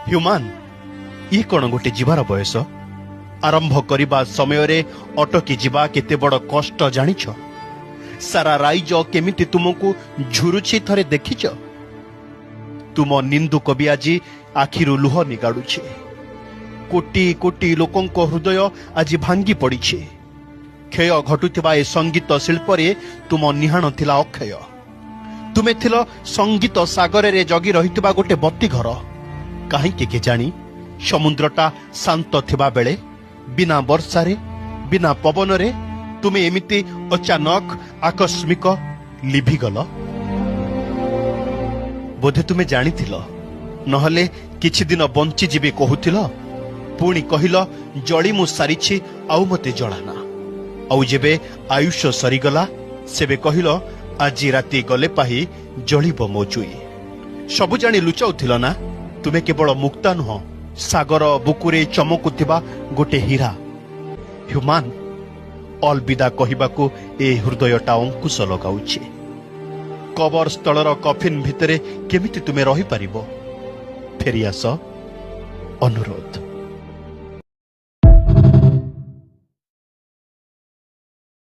ହ୍ୟୁମାନ ଇ କଣ ଗୋଟେ ଯିବାର ବୟସ? ଆରମ୍ଭ କରିବା ସମୟରେ ଅଟକି ଯିବା କେତେ ବଡ଼ କଷ୍ଟ ଜାଣିଛ? ସାରା ରାଇଜ କେମିତି ତୁମକୁ ଝୁରୁଛି ଥରେ ଦେଖିଛ? ତୁମ ନିନ୍ଦୁ କବି ଆଜି ଆଖିରୁ ଲୁହ ନିଗାଡୁଛି। କୋଟି କୋଟି ଲୋକଙ୍କ ହୃଦୟ ଆଜି ଭାଙ୍ଗି ପଡ଼ିଛି। କ୍ଷୟ ଘଟୁଥିବା ଏ ସଙ୍ଗୀତ ଶିଳ୍ପରେ ତୁମ ନିହାଣ ଥିଲା ଅକ୍ଷୟ। ତୁମେ ଥିଲ ସଙ୍ଗୀତ ସାଗରରେ ଜଗି ରହିଥିବା ଗୋଟେ ବତୀଘର। କାହିଁକି କେଜାଣି ସମୁଦ୍ରଟା ଶାନ୍ତ ଥିବା ବେଳେ ବିନା ବର୍ଷାରେ ବିନା ପବନରେ ତୁମେ ଏମିତି ଅଚାନକ ଆକସ୍ମିକ ଲିଭିଗଲ। ବୋଧେ ତୁମେ ଜାଣିଥିଲ, ନହେଲେ କିଛି ଦିନ ବଞ୍ଚିଯିବି କହୁଥିଲ। ପୁଣି କହିଲ ଜଳି ମୁଁ ସାରିଛି ଆଉ ମତେ ଜଳାନା। ଆଉ ଯେବେ ଆୟୁଷ ସରିଗଲା ସେବେ କହିଲ ଆଜି ରାତି ଗଲେ ପାହି ଜଳିବ ମୋ ଜୁଇ। ସବୁ ଜାଣି ଲୁଚାଉଥିଲ ନା ତୁମେ କେବଳ ମୁକ୍ତା ନୁହଁ, ସାଗର ବୁକୁରେ ଚମକୁଥିବା ଗୋଟେ ହୀରା। ହ୍ୟୁମାନ, ଅଲବିଦା କହିବାକୁ ଏ ହୃଦୟଟା ଅଙ୍କୁଶ ଲଗାଉଛି। କବର ସ୍ଥଳର କଫିନ ଭିତରେ କେମିତି ତୁମେ ରହିପାରିବ? ଫେରିଆସ, ଅନୁରୋଧ।